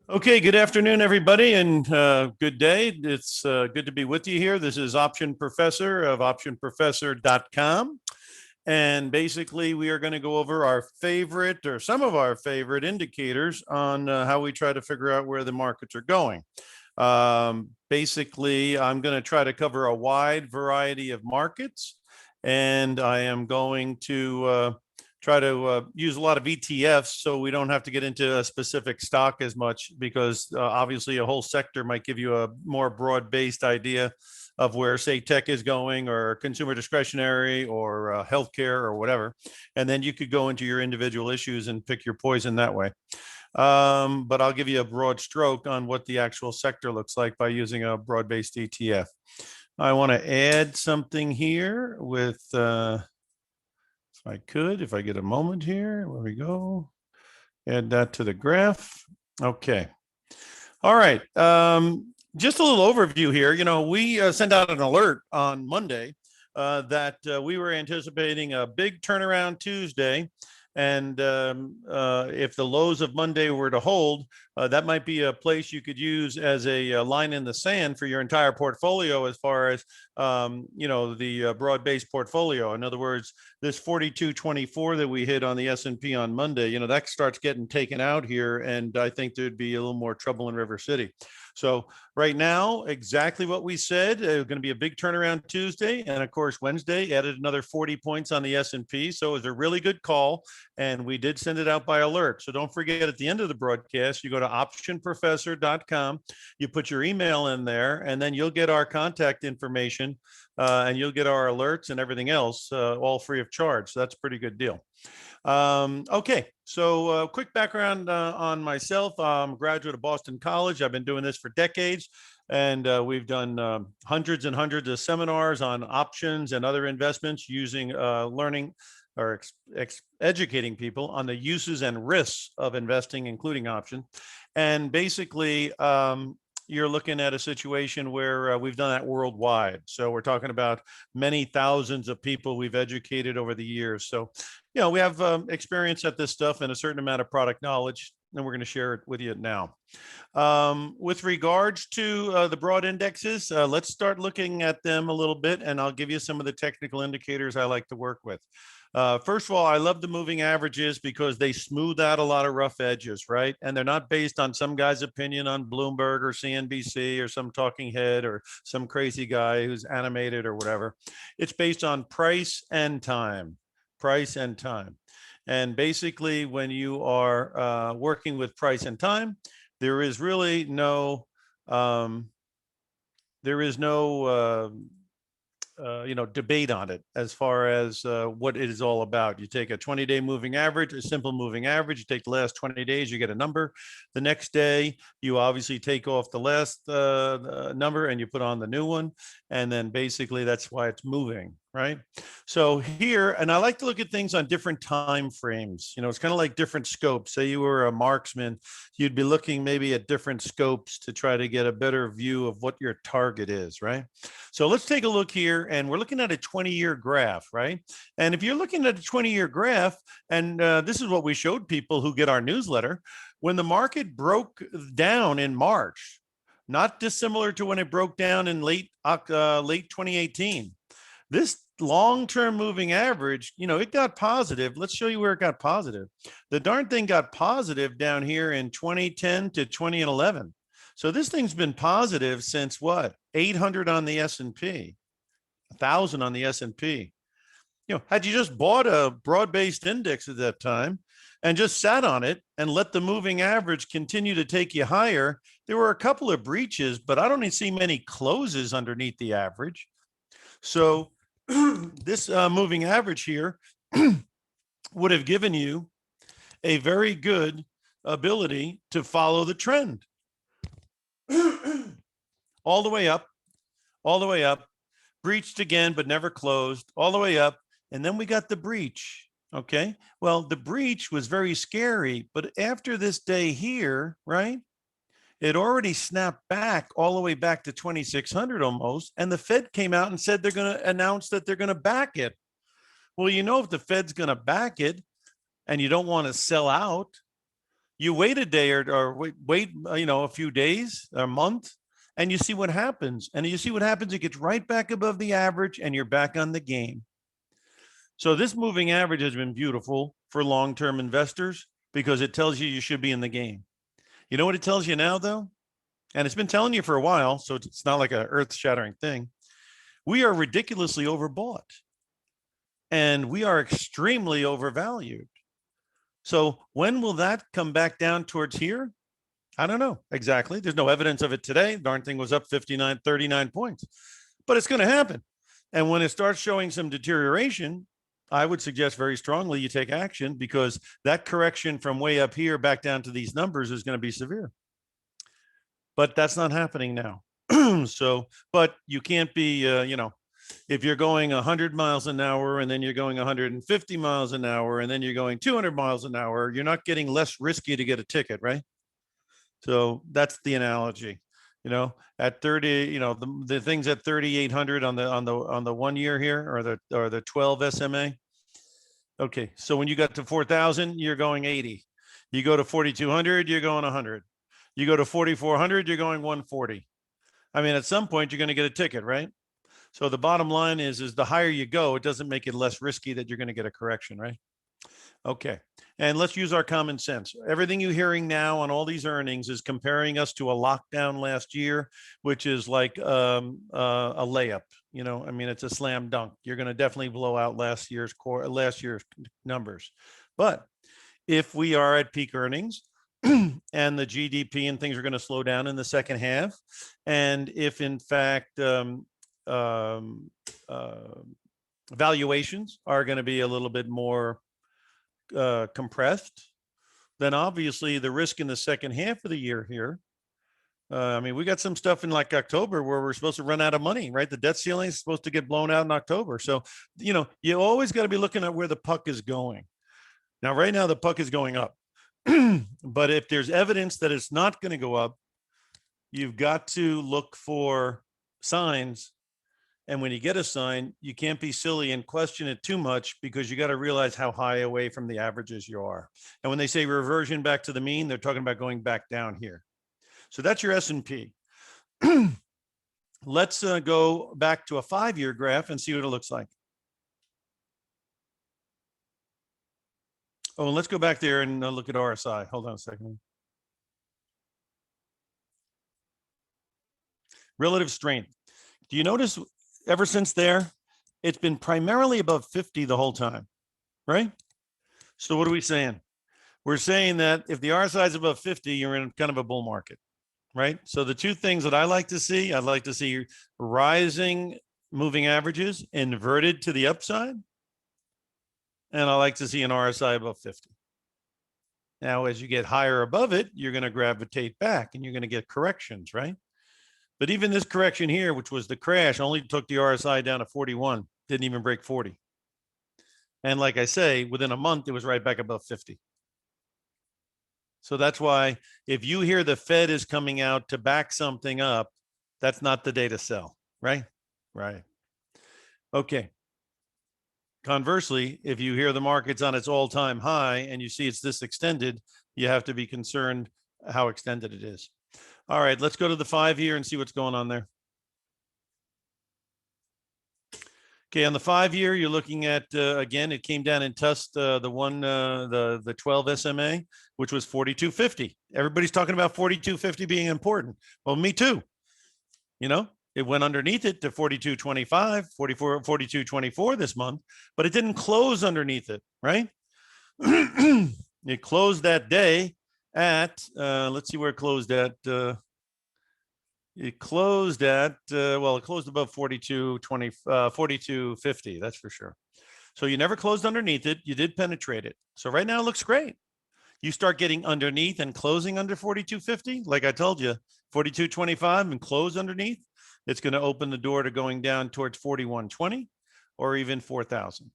Okay, good afternoon, everybody, and good day. It's good to be with you here. This is Option Professor of OptionProfessor.com. And basically, we are going to go over our favorite or some of our favorite indicators on how we try to figure out where the markets are going. Basically, I'm going to try to cover a wide variety of markets, and I am going to try to use a lot of ETFs so we don't have to get into a specific stock as much because obviously a whole sector might give you a more broad-based idea of where, say, tech is going or consumer discretionary or healthcare or whatever. And then you could go into your individual issues and pick your poison that way. But I'll give you a broad stroke on what the actual sector looks like by using a broad-based ETF. I want to add something here with, if I get a moment here, where we go, add that to the graph. Okay. All right. Just a little overview here. We sent out an alert on Monday that we were anticipating a big turnaround Tuesday. And if the lows of Monday were to hold, that might be a place you could use as a line in the sand for your entire portfolio as far as, the broad-based portfolio. In other words, this 42.24 that we hit on the S&P on Monday, that starts getting taken out here. And I think there'd be a little more trouble in River City. So right now, exactly what we said, going to be a big turnaround Tuesday. And of course, Wednesday added another 40 points on the S&P. So it was a really good call. And we did send it out by alert. So don't forget, at the end of the broadcast, you go to optionprofessor.com, you put your email in there, and then you'll get our contact information and you'll get our alerts and everything else all free of charge. So that's a pretty good deal. Okay, so quick background on myself. I'm a graduate of Boston College. I've been doing this for decades, and we've done hundreds and hundreds of seminars on options and other investments using learning or educating people on the uses and risks of investing, including options. And basically, you're looking at a situation where we've done that worldwide. So we're talking about many thousands of people we've educated over the years. So, we have experience at this stuff and a certain amount of product knowledge, and we're going to share it with you now. With regards to the broad indexes, let's start looking at them a little bit, and I'll give you some of the technical indicators I like to work with. First of all, I love the moving averages because they smooth out a lot of rough edges, right? And they're not based on some guy's opinion on Bloomberg or CNBC or some talking head or some crazy guy who's animated or whatever. It's based on price and time. And basically, when you are working with price and time, there is really no debate on it as far as what it is all about. You take a 20-day moving average, a simple moving average, you take the last 20 days, you get a number. The next day, you obviously take off the last number and you put on the new one. And then basically that's why it's moving, right? So here, and I like to look at things on different time frames. It's kind of like different scopes. Say you were a marksman, you'd be looking maybe at different scopes to try to get a better view of what your target is, right? So let's take a look here, and we're looking at a 20-year graph, right? And if you're looking at a 20-year graph, and this is what we showed people who get our newsletter, when the market broke down in March, not dissimilar to when it broke down in late 2018, this long-term moving average, it got positive. Let's show you where it got positive. The darn thing got positive down here in 2010 to 2011. So this thing's been positive since what? 800 on the S&P, 1,000 on the S&P. Had you just bought a broad-based index at that time and just sat on it and let the moving average continue to take you higher, there were a couple of breaches, but I don't see many closes underneath the average. So this moving average here would have given you a very good ability to follow the trend. All the way up, breached again, but never closed, all the way up. And then we got the breach. Okay. Well, the breach was very scary, but after this day here, right, it already snapped back all the way back to 2,600 almost. And the Fed came out and said they're going to announce that they're going to back it. Well, if the Fed's going to back it and you don't want to sell out, You wait a day or wait, a few days, a month, and you see what happens. And you see what happens. It gets right back above the average and you're back on the game. So this moving average has been beautiful for long-term investors because it tells you should be in the game. You know what it tells you now, though? And it's been telling you for a while, so it's not like an earth-shattering thing. We are ridiculously overbought and we are extremely overvalued. So when will that come back down towards here? I don't know exactly. There's no evidence of it today. The darn thing was up 39 points, but it's going to happen. And when it starts showing some deterioration, I would suggest very strongly you take action because that correction from way up here back down to these numbers is going to be severe. But that's not happening now. So, but you can't be, if you're going 100 miles an hour and then you're going 150 miles an hour and then you're going 200 miles an hour, you're not getting less risky to get a ticket, right? So that's the analogy. At 30, the things at 3,800 on the 1 year here or the 12 SMA. Okay, so when you got to 4,000, you're going 80. You go to 4,200, you're going 100. You go to 4,400, you're going 140. I mean, at some point, you're going to get a ticket, right? So the bottom line is the higher you go, it doesn't make it less risky that you're going to get a correction, right? Okay. And let's use our common sense. Everything you're hearing now on all these earnings is comparing us to a lockdown last year, which is like a layup. I mean, it's a slam dunk. You're going to definitely blow out last year's numbers. But if we are at peak earnings and the GDP and things are going to slow down in the second half, and if in fact valuations are going to be a little bit more compressed, then obviously the risk in the second half of the year here. I mean, we got some stuff in like October where we're supposed to run out of money, right? The debt ceiling is supposed to get blown out in October. So, you always got to be looking at where the puck is going. Now, right now, the puck is going up. But if there's evidence that it's not going to go up, you've got to look for signs. And when you get a sign, you can't be silly and question it too much because you got to realize how high away from the averages you are. And when they say reversion back to the mean, they're talking about going back down here. So that's your S&P. Let's go back to a 5-year graph and see what it looks like. Oh, and let's go back there and look at RSI. Hold on a second. Relative strength. Do you notice ever since there, it's been primarily above 50 the whole time, right? So what are we saying? We're saying that if the RSI is above 50, you're in kind of a bull market, right? So the two things that I like to see, I'd like to see rising moving averages inverted to the upside. And I like to see an RSI above 50. Now, as you get higher above it, you're going to gravitate back and you're going to get corrections, right? But even this correction here, which was the crash, only took the RSI down to 41, didn't even break 40. And like I say, within a month, it was right back above 50. So that's why if you hear the Fed is coming out to back something up, that's not the day to sell, right? Right. Okay. Conversely, if you hear the market's on its all-time high and you see it's this extended, you have to be concerned how extended it is. All right, let's go to the 5-year and see what's going on there. Okay, on the 5-year, you're looking at, again, it came down and touched the 12 SMA, which was 42.50. Everybody's talking about 42.50 being important. Well, me too. It went underneath it to 42.25, 42.24 this month, but it didn't close underneath it, right? It closed that day at, let's see where it closed at. It closed at, it closed above 42.50, that's for sure. So you never closed underneath it. You did penetrate it. So right now it looks great. You start getting underneath and closing under 42.50, like I told you, 42.25 and close underneath, it's going to open the door to going down towards 41.20 or even 4,000,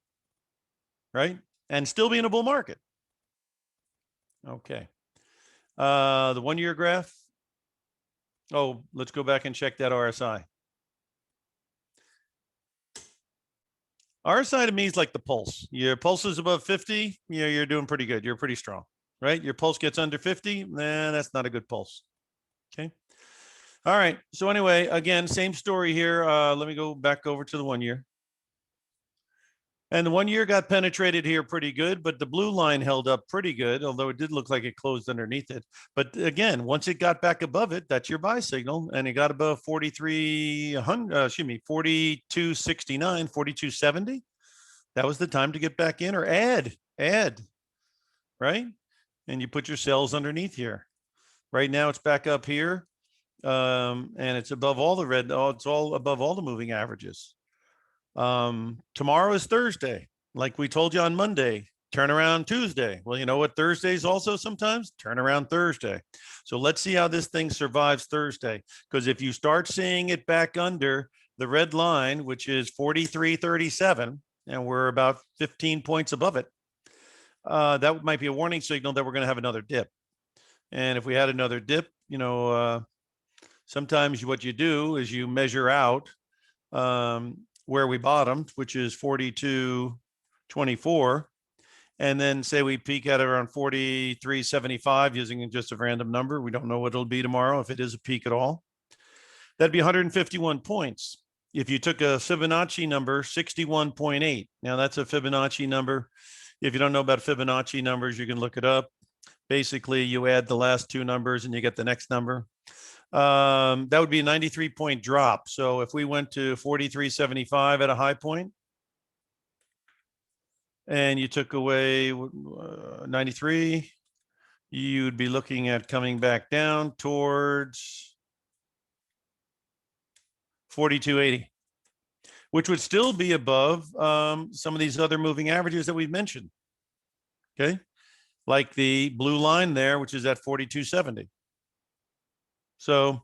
right? And still be in a bull market. Okay. The 1-year graph. Oh, let's go back and check that RSI. RSI to me is like the pulse. Your pulse is above 50, you're doing pretty good. You're pretty strong. right? Your pulse gets under 50, that's not a good pulse. Okay. All right. So anyway, again, same story here. Let me go back over to the 1 year. And the 1 year got penetrated here pretty good, but the blue line held up pretty good, although it did look like it closed underneath it. But again, once it got back above it, that's your buy signal. And it got above 4269, 4270. That was the time to get back in or add, right? And you put your cells underneath here. Right now it's back up here. And it's above all the red. Oh, it's all above all the moving averages. Tomorrow is Thursday. Like we told you on Monday, turnaround Tuesday. Well, you know what Thursdays also sometimes? Turnaround Thursday. So let's see how this thing survives Thursday. Because if you start seeing it back under the red line, which is 43.37, and we're about 15 points above it, that might be a warning signal that we're going to have another dip. And if we had another dip, sometimes what you do is you measure out where we bottomed, which is 42.24, and then say we peak at around 43.75 using just a random number. We don't know what it'll be tomorrow, if it is a peak at all. That'd be 151 points. If you took a Fibonacci number, 61.8. Now that's a Fibonacci number. If you don't know about Fibonacci numbers, you can look it up. Basically, you add the last two numbers and you get the next number. That would be a 93-point drop. So if we went to 43.75 at a high point and you took away 93, you'd be looking at coming back down towards 42.80, which would still be above some of these other moving averages that we've mentioned. Okay. Like the blue line there, which is at 42.70. So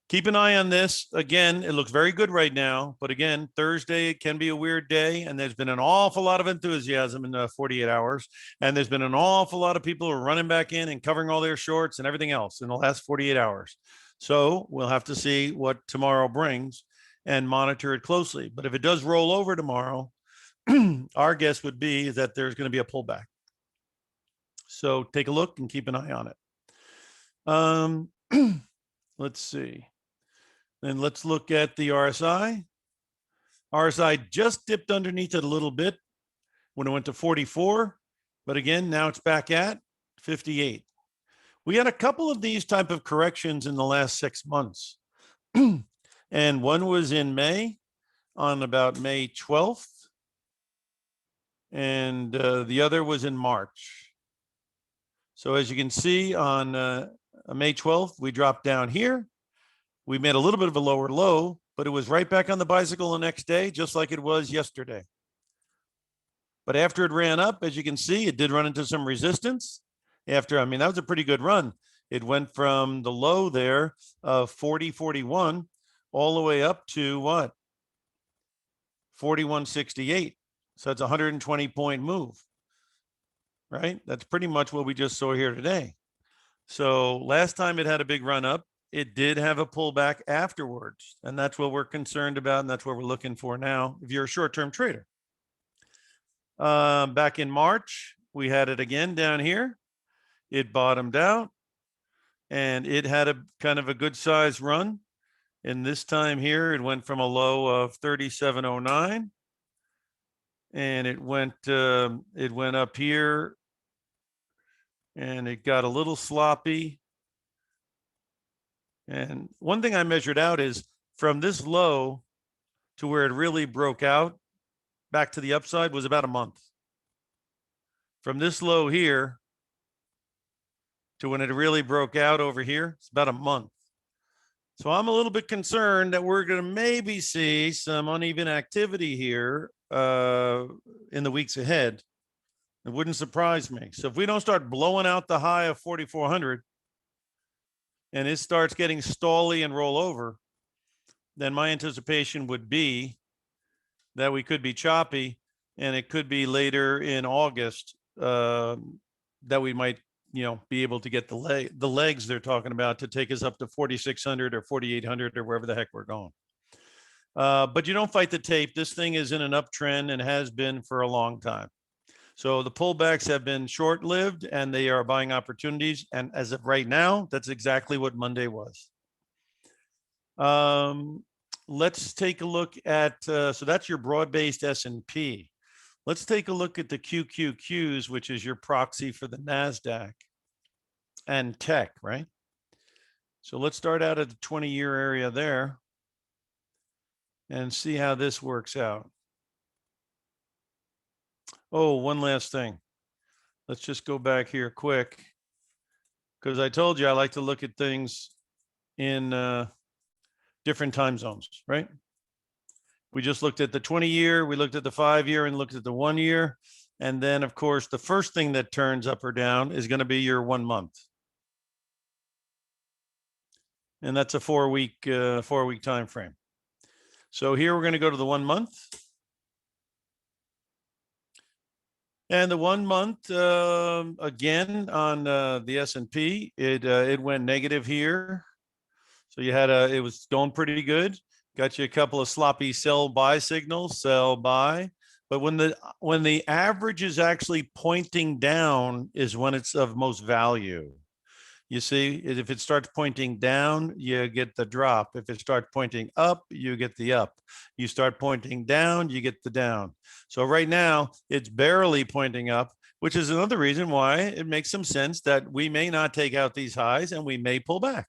keep an eye on this. Again, it looks very good right now. But again, Thursday, it can be a weird day. And there's been an awful lot of enthusiasm in 48 hours. And there's been an awful lot of people who are running back in and covering all their shorts and everything else in the last 48 hours. So we'll have to see what tomorrow brings and monitor it closely. But if it does roll over tomorrow, our guess would be that there's going to be a pullback. So take a look and keep an eye on it. Let's see. Then let's look at the RSI. RSI just dipped underneath it a little bit when it went to 44. But again, now it's back at 58. We had a couple of these type of corrections in the last 6 months. And one was in May, on about May 12th. And the other was in March. So as you can see on May 12th, we dropped down here. We made a little bit of a lower low, but it was right back on the bicycle the next day, just like it was yesterday. But after it ran up, as you can see, it did run into some resistance. That was a pretty good run. It went from the low there of 40.41 all the way up to what? 41.68. So that's a 120-point move, right? That's pretty much what we just saw here today. So last time it had a big run up, it did have a pullback afterwards. And that's what we're concerned about. And that's what we're looking for now if you're a short-term trader. Back in March, we had it again down here. It bottomed out and it had a kind of a good size run. And this time here, it went from a low of 37.09 and it went up here and it got a little sloppy. And one thing I measured out is from this low to where it really broke out back to the upside was about a month. From this low here to when it really broke out over here, it's about a month. So I'm a little bit concerned that we're going to maybe see some uneven activity here in the weeks ahead. It wouldn't surprise me. So if we don't start blowing out the high of 4,400 and it starts getting stally and roll over, then my anticipation would be that we could be choppy and it could be later in August that we might be able to get the legs they're talking about to take us up to 4,600 or 4,800 or wherever the heck we're going. But you don't fight the tape. This thing is in an uptrend and has been for a long time. So the pullbacks have been short-lived and they are buying opportunities. And as of right now, that's exactly what Monday was. Let's take a look at, so that's your broad-based S&P. Let's take a look at the QQQs, which is your proxy for the NASDAQ and tech, right? So let's start out at the 20-year area there and see how this works out. Oh, one last thing. Let's just go back here quick, because I told you I like to look at things in different time zones, right? We just looked at the 20-year, we looked at the 5-year, and looked at the 1 year. And then, of course, the first thing that turns up or down is going to be your 1 month. And that's a 4-week time frame. So here we're going to go to the 1 month. And the 1 month, again, on the S&P, it went negative here. So you had it was going pretty good. Got you a couple of sloppy sell buy signals, sell buy. But when the average is actually pointing down is when it's of most value. You see, if it starts pointing down, you get the drop. If it starts pointing up, you get the up. You start pointing down, you get the down. So right now, it's barely pointing up, which is another reason why it makes some sense that we may not take out these highs and we may pull back.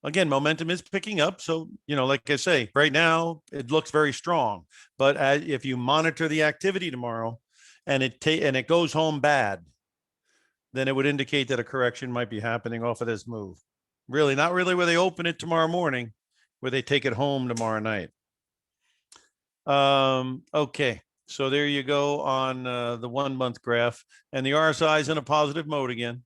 Again, momentum is picking up. So, like I say, right now, it looks very strong. But if you monitor the activity tomorrow and it goes home bad, then it would indicate that a correction might be happening off of this move. Really, not really where they open it tomorrow morning, where they take it home tomorrow night. Okay, so there you go on the 1 month graph, and the RSI is in a positive mode again.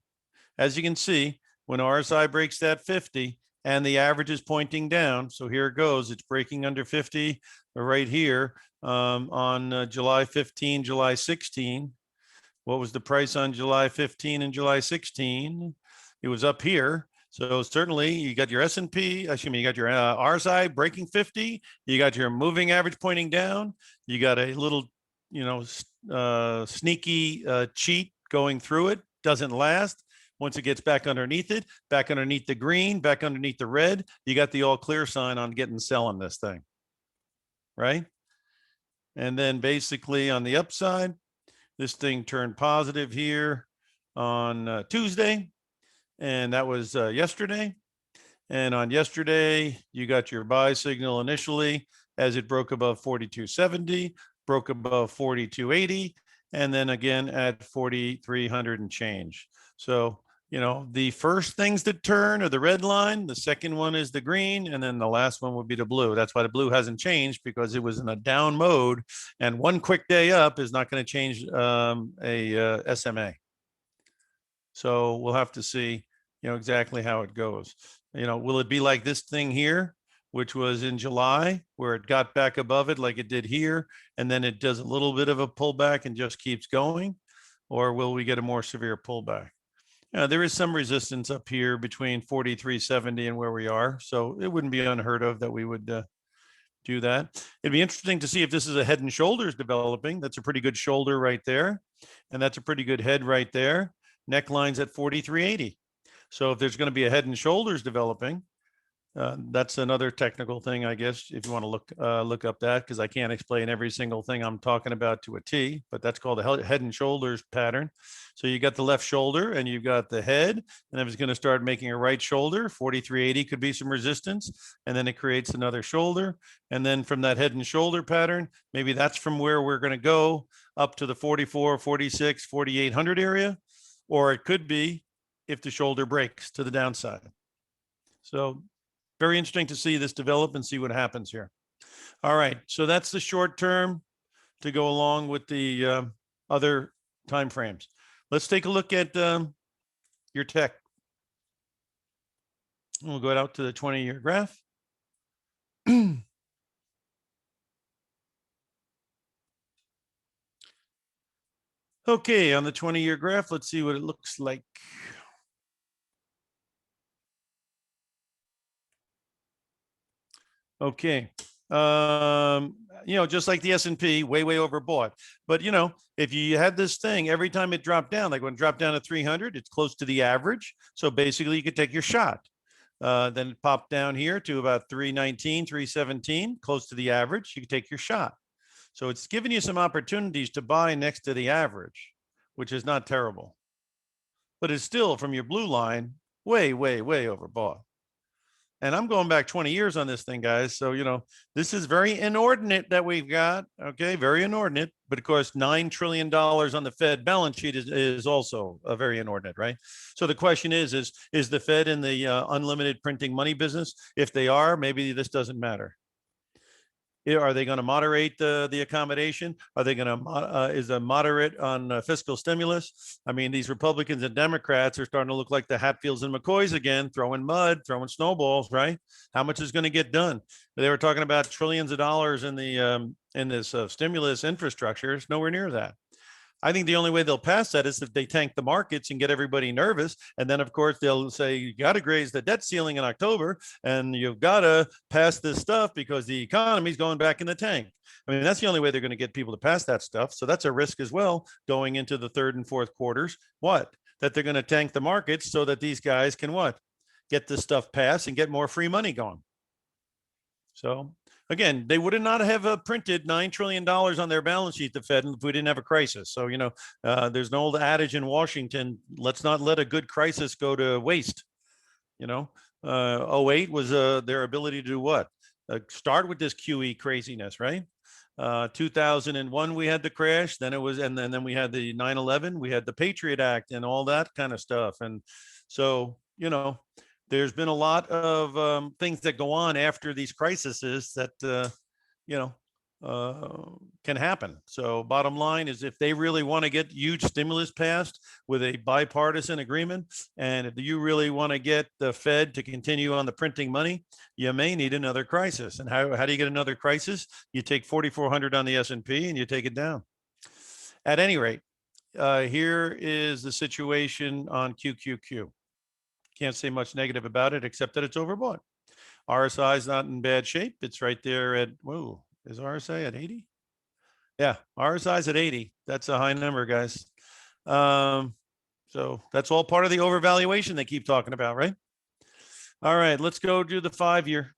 As you can see, when RSI breaks that 50 and the average is pointing down, so here it goes, it's breaking under 50 right here on July 15, July 16. What was the price on July 15 and July 16? It was up here. So certainly you got your S&P, you got your RSI breaking 50. You got your moving average pointing down. You got a little, sneaky cheat going through it. Doesn't last. Once it gets back underneath it, back underneath the green, back underneath the red, you got the all clear sign on getting selling this thing, right? And then basically on the upside, this thing turned positive here on Tuesday, and that was yesterday. And on yesterday, you got your buy signal initially as it broke above 42.70, broke above 42.80, and then again at 4,300 and change. So, the first things that turn are the red line, the second one is the green, and then the last one would be the blue. That's why the blue hasn't changed, because it was in a down mode, and one quick day up is not going to change a SMA. So we'll have to see, exactly how it goes. Will it be like this thing here, which was in July, where it got back above it like it did here, and then it does a little bit of a pullback and just keeps going? Or will we get a more severe pullback? There is some resistance up here between 43.70 and where we are. So it wouldn't be unheard of that we would do that. It'd be interesting to see if this is a head and shoulders developing. That's a pretty good shoulder right there. And that's a pretty good head right there. Neckline's at 43.80. So if there's going to be a head and shoulders developing, that's another technical thing, I guess, if you want to look up that, because I can't explain every single thing I'm talking about to a T, but that's called a head and shoulders pattern. So you got the left shoulder and you've got the head, and if it's going to start making a right shoulder, 43.80 could be some resistance, and then it creates another shoulder. And then from that head and shoulder pattern, maybe that's from where we're going to go up to the 44, 46, 4,800 area, or it could be if the shoulder breaks to the downside. So very interesting to see this develop and see what happens here. All right, so that's the short term to go along with the other time frames. Let's take a look at your tech. We'll go out to the 20-year graph. Okay, on the 20-year graph, let's see what it looks like. Okay, just like the S&P, way overbought. But if you had this thing every time it dropped down, like when it dropped down to 300, it's close to the average. So basically, you could take your shot. Then it popped down here to about 319, 317, close to the average. You could take your shot. So it's giving you some opportunities to buy next to the average, which is not terrible. But it's still, from your blue line, way overbought. And I'm going back 20 years on this thing, guys. So, this is very inordinate that we've got. Okay, very inordinate. But of course, $9 trillion on the Fed balance sheet is also a very inordinate, right? So the question is the Fed in the unlimited printing money business? If they are, maybe this doesn't matter. Are they going to moderate the accommodation? Are they going to is a moderate on fiscal stimulus? I mean, these Republicans and Democrats are starting to look like the Hatfields and McCoys again, throwing mud, throwing snowballs, right? How much is going to get done? They were talking about trillions of dollars in the in this stimulus infrastructure. It's nowhere near that. I think the only way they'll pass that is if they tank the markets and get everybody nervous. And then, of course, they'll say, you got to raise the debt ceiling in October and you've got to pass this stuff because the economy is going back in the tank. I mean, that's the only way they're going to get people to pass that stuff. So that's a risk as well going into the third and fourth quarters. What? That they're going to tank the markets so that these guys can what? Get this stuff passed and get more free money going. So again, they would not have printed $9 trillion on their balance sheet, the Fed, if we didn't have a crisis. So, there's an old adage in Washington, let's not let a good crisis go to waste. 08 was their ability to do what? Start with this QE craziness, right? 2001, we had the crash, then it was, and then we had the 9/11, we had the Patriot Act and all that kind of stuff. And so, there's been a lot of things that go on after these crises that, can happen. So bottom line is if they really want to get huge stimulus passed with a bipartisan agreement, and if you really want to get the Fed to continue on the printing money, you may need another crisis. And how do you get another crisis? You take 4,400 on the S&P and you take it down. At any rate, here is the situation on QQQ. Can't say much negative about it, except that it's overbought. RSI is not in bad shape. It's right there at, whoa, is RSI at 80? Yeah, RSI is at 80. That's a high number, guys. So that's all part of the overvaluation they keep talking about, right? All right, let's go to the 5-year.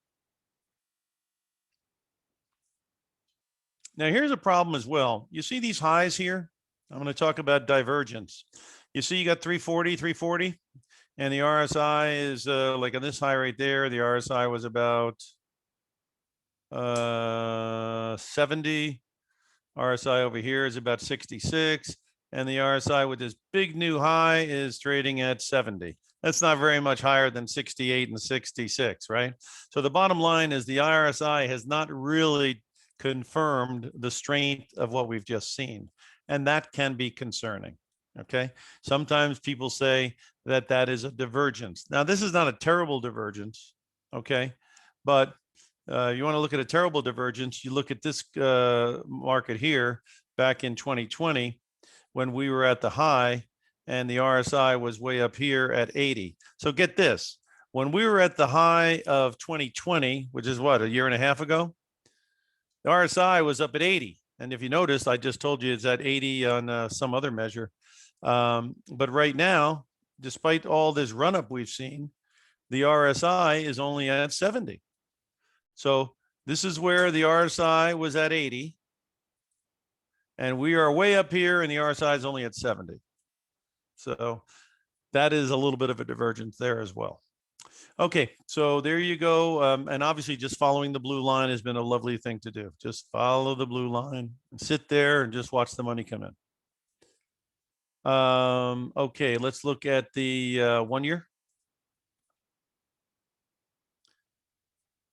Now, here's a problem as well. You see these highs here? I'm going to talk about divergence. You see you got 340, 340. And the RSI is like on this high right there, the RSI was about 70. RSI over here is about 66. And the RSI with this big new high is trading at 70. That's not very much higher than 68 and 66, right? So the bottom line is the RSI has not really confirmed the strength of what we've just seen. And that can be concerning. Okay. Sometimes people say that is a divergence. Now, this is not a terrible divergence. Okay. But you want to look at a terrible divergence. You look at this market here back in 2020 when we were at the high and the RSI was way up here at 80. So get this. When we were at the high of 2020, which is what, a year and a half ago, the RSI was up at 80. And if you notice, I just told you it's at 80 on some other measure. But right now, despite all this run up we've seen, the RSI is only at 70. So this is where the RSI was at 80. And we are way up here and the RSI is only at 70. So that is a little bit of a divergence there as well. Okay, so there you go. And obviously just following the blue line has been a lovely thing to do. Just follow the blue line and sit there and just watch the money come in. Okay, let's look at the 1 year.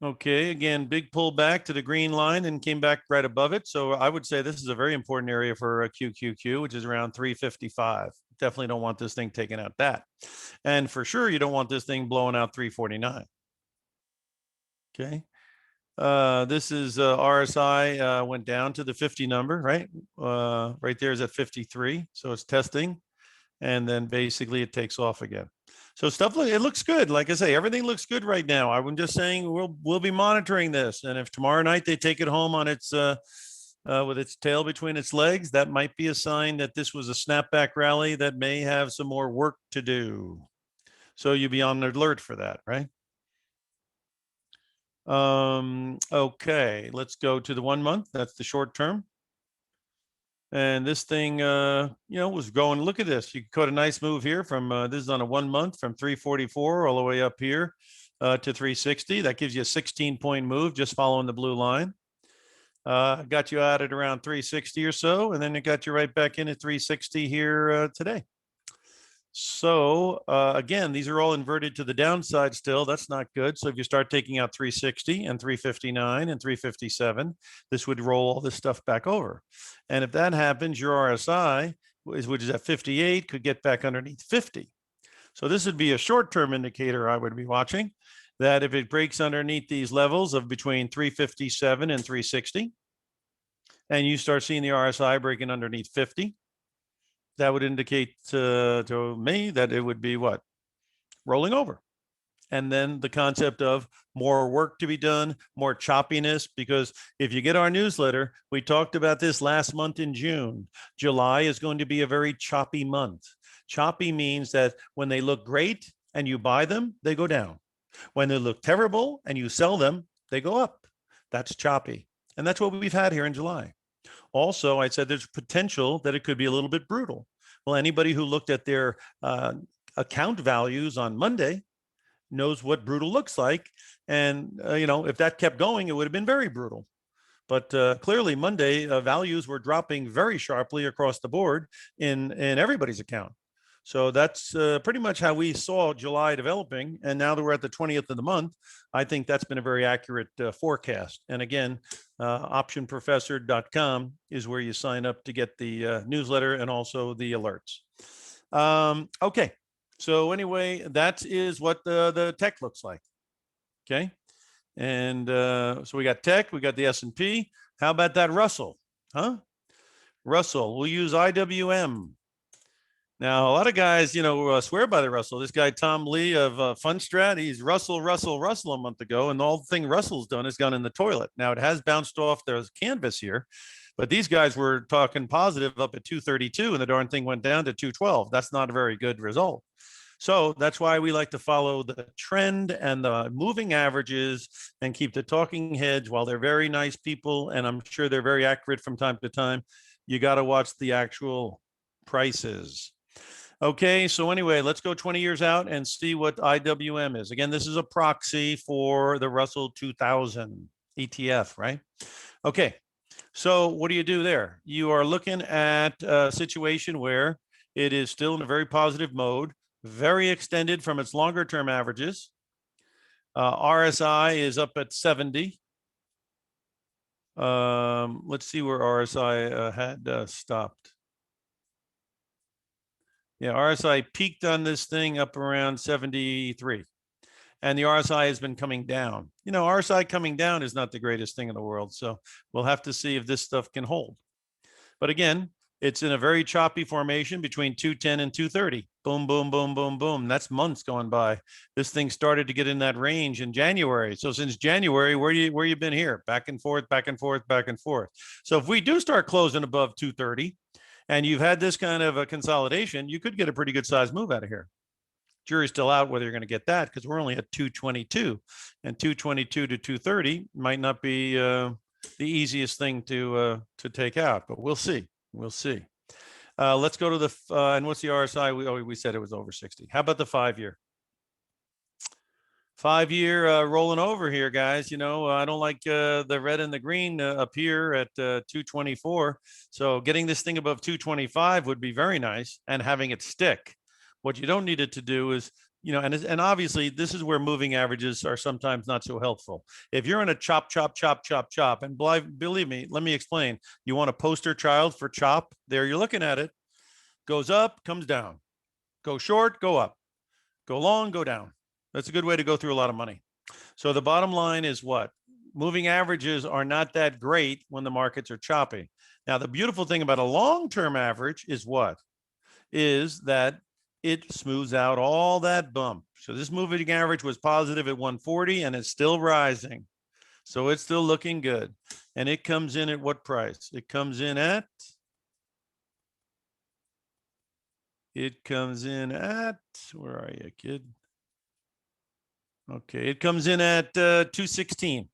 Okay, again, big pullback to the green line and came back right above it. So I would say this is a very important area for a QQQ, which is around 355. Definitely don't want this thing taking out that. And for sure, you don't want this thing blowing out 349. Okay. This is RSI went down to the 50 number, right? Right there is at 53. So it's testing. And then basically it takes off again. So stuff, it looks good. Like I say, everything looks good right now. I'm just saying we'll be monitoring this, and if tomorrow night they take it home on its with its tail between its legs, that might be a sign that this was a snapback rally that may have some more work to do. So you be on alert for that, right? Okay, let's go to the 1 month. That's the short term. And this thing, was going, look at this. You caught a nice move here from, this is on a 1 month from 344 all the way up here to 360. That gives you a 16-point move just following the blue line. Got you out at around 360 or so, and then it got you right back in at 360 here today. So again, these are all inverted to the downside still. That's not good. So if you start taking out 360 and 359 and 357, this would roll all this stuff back over. And if that happens, your RSI, which is at 58, could get back underneath 50. So this would be a short-term indicator I would be watching, that if it breaks underneath these levels of between 357 and 360, and you start seeing the RSI breaking underneath 50, that would indicate to me that it would be what? Rolling over. And then the concept of more work to be done, more choppiness, because if you get our newsletter, we talked about this last month in June. July is going to be a very choppy month. Choppy means that when they look great and you buy them, they go down. When they look terrible and you sell them, they go up. That's choppy. And that's what we've had here in July. Also, I said there's potential that it could be a little bit brutal. Well, anybody who looked at their account values on Monday knows what brutal looks like. And, if that kept going, it would have been very brutal. But clearly Monday values were dropping very sharply across the board in everybody's account. So that's pretty much how we saw July developing. And now that we're at the 20th of the month, I think that's been a very accurate forecast. And again, optionprofessor.com is where you sign up to get the newsletter and also the alerts. Okay. So anyway, that is what the tech looks like. Okay. And so we got tech, we got the S&P. How about that Russell? Huh? Russell, we'll use IWM. Now, a lot of guys, swear by the Russell. This guy, Tom Lee of Fundstrat, he's Russell a month ago, and all the thing Russell's done has gone in the toilet. Now, it has bounced off the canvas here, but these guys were talking positive up at 232, and the darn thing went down to 212. That's not a very good result. So that's why we like to follow the trend and the moving averages and keep the talking heads. While they're very nice people, and I'm sure they're very accurate from time to time, you got to watch the actual prices. Okay, so anyway, let's go 20 years out and see what IWM is. Again, this is a proxy for the Russell 2000 ETF, right? Okay, so what do you do there? You are looking at a situation where it is still in a very positive mode, very extended from its longer term averages. RSI is up at 70. Let's see where RSI had stopped. Yeah, RSI peaked on this thing up around 73. And the RSI has been coming down. RSI coming down is not the greatest thing in the world. So we'll have to see if this stuff can hold. But again, it's in a very choppy formation between 210 and 230. Boom, boom, boom, boom, boom. That's months going by. This thing started to get in that range in January. So since January, where you been here? Back and forth, back and forth, back and forth. So if we do start closing above 230, and you've had this kind of a consolidation, you could get a pretty good size move out of here. Jury's still out whether you're going to get that, because we're only at 222, and 222 to 230 might not be the easiest thing to take out, but we'll see. We'll see. Let's go to the and what's the RSI? We said it was over 60. How about the 5-year? 5-year rolling over here, guys. I don't like the red and the green up here at 224. So getting this thing above 225 would be very nice, and having it stick. What you don't need it to do is, and obviously this is where moving averages are sometimes not so helpful. If you're in a chop, and believe me, let me explain. You want a poster child for chop? There you're looking at it. Goes up, comes down. Go short, go up. Go long, go down. That's a good way to go through a lot of money. So the bottom line is what? Moving averages are not that great when the markets are choppy. Now, the beautiful thing about a long-term average is what? Is that it smooths out all that bump. So this moving average was positive at 140 and it's still rising. So it's still looking good. And it comes in at what price? It comes in at, where are you, kid? Okay, it comes in at 216.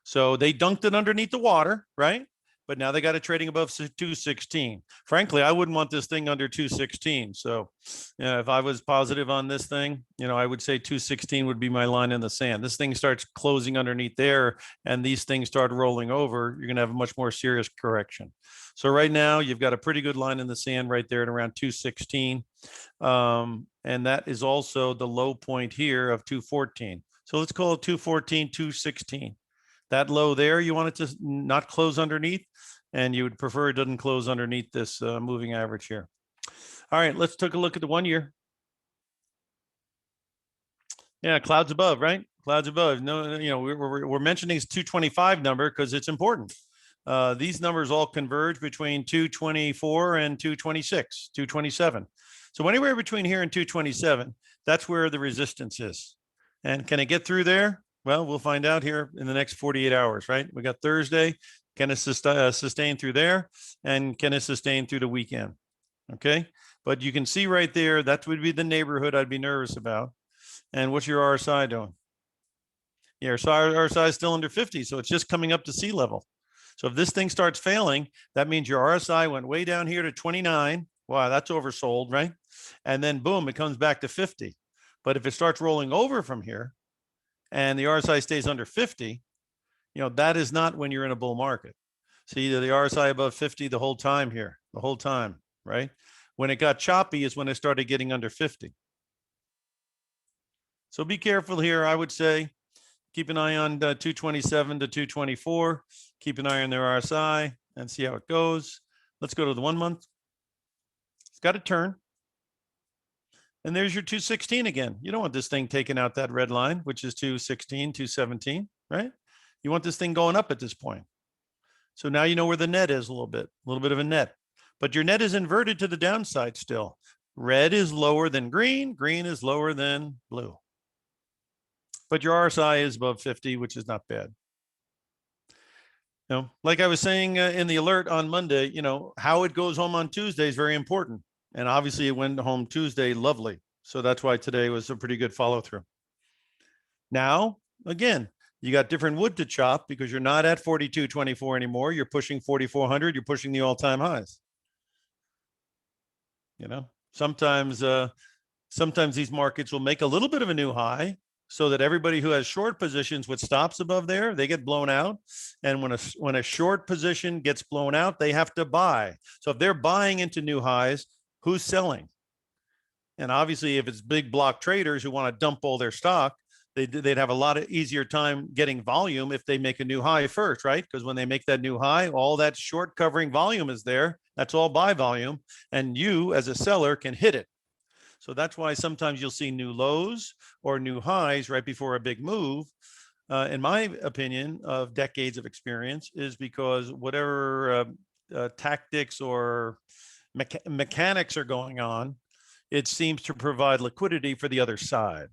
So they dunked it underneath the water, right? But now they got it trading above 216. Frankly, I wouldn't want this thing under 216. So if I was positive on this thing, I would say 216 would be my line in the sand. This thing starts closing underneath there and these things start rolling over, you're going to have a much more serious correction. So right now you've got a pretty good line in the sand right there at around 216. And that is also the low point here of 214. So let's call it 214, 216. That low there, you want it to not close underneath, and you would prefer it doesn't close underneath this moving average here. All right, let's take a look at the 1 year. Yeah, clouds above, right? Clouds above. No, we're mentioning this 225 number because it's important. These numbers all converge between 224 and 226, 227. So anywhere between here and 227, that's where the resistance is. And can it get through there? Well, we'll find out here in the next 48 hours, right? We got Thursday. Can it sustain through there? And can it sustain through the weekend? Okay. But you can see right there, that would be the neighborhood I'd be nervous about. And what's your RSI doing? Yeah, RSI is still under 50. So it's just coming up to sea level. So if this thing starts failing, that means your RSI went way down here to 29. Wow, that's oversold, right? And then boom, it comes back to 50. But if it starts rolling over from here, and the RSI stays under 50, that is not when you're in a bull market. See, the RSI above 50 the whole time here, the whole time, right? When it got choppy is when it started getting under 50. So be careful here. I would say keep an eye on 227 to 224. Keep an eye on their RSI and see how it goes. Let's go to the 1 month. It's got a turn. And there's your 216 again. You don't want this thing taking out that red line, which is 216, 217, right? You want this thing going up at this point. So now you know where the net is a little bit of a net. But your net is inverted to the downside still. Red is lower than green. Green is lower than blue. But your RSI is above 50, which is not bad. Like I was saying in the alert on Monday, how it goes home on Tuesday is very important. And obviously it went home Tuesday, lovely. So that's why today was a pretty good follow through. Now, again, you got different wood to chop because you're not at 42.24 anymore. You're pushing 4,400. You're pushing the all-time highs. Sometimes these markets will make a little bit of a new high so that everybody who has short positions with stops above there, they get blown out. And when a short position gets blown out, they have to buy. So if they're buying into new highs, who's selling? And obviously, if it's big block traders who want to dump all their stock, they'd have a lot of easier time getting volume if they make a new high first, right? Because when they make that new high, all that short covering volume is there. That's all buy volume. And you, as a seller, can hit it. So that's why sometimes you'll see new lows or new highs right before a big move. In my opinion, of decades of experience, is because whatever tactics or mechanics are going on, it seems to provide liquidity for the other side.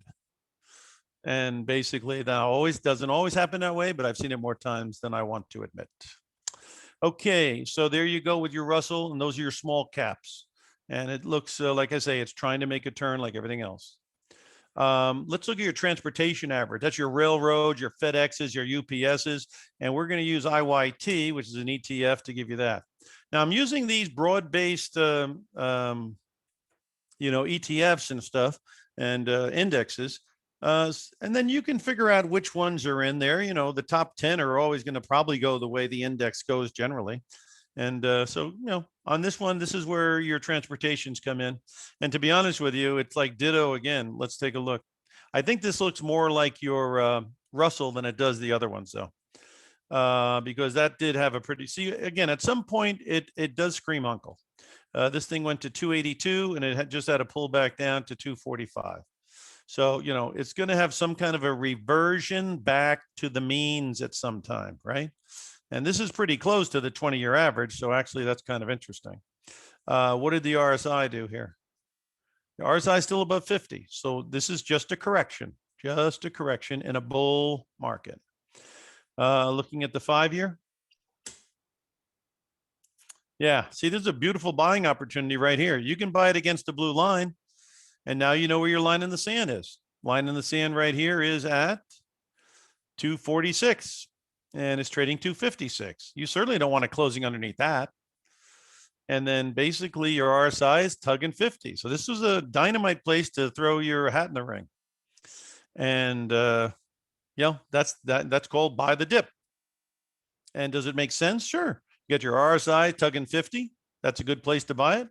And basically that doesn't always happen that way, but I've seen it more times than I want to admit. Okay, so there you go with your Russell, and those are your small caps. And it looks like I say, it's trying to make a turn like everything else. Let's look at your transportation average. That's your railroads, your FedExes, your UPSs, and we're going to use IYT, which is an ETF, to give you that. Now I'm using these broad-based, ETFs and stuff and indexes. And then you can figure out which ones are in there. The top 10 are always going to probably go the way the index goes generally. And so, on this one, this is where your transportations come in. And to be honest with you, it's like ditto again. Let's take a look. I think this looks more like your Russell than it does the other ones, though. Because that did have a pretty, see, again, at some point, it does scream uncle. This thing went to 282 and it just had a pullback down to 245. So, it's going to have some kind of a reversion back to the means at some time, right? And this is pretty close to the 20-year average. So actually, that's kind of interesting. What did the RSI do here? Your RSI is still above 50. So this is just a correction in a bull market. Looking at the 5-year. Yeah, see, this is a beautiful buying opportunity right here. You can buy it against the blue line, and now you know where your line in the sand is. Line in the sand right here is at 246, and it's trading 256. You certainly don't want it closing underneath that. And then basically your RSI is tugging 50. So this was a dynamite place to throw your hat in the ring. And that's called buy the dip. And does it make sense? Sure. You get your RSI tugging 50. That's a good place to buy it.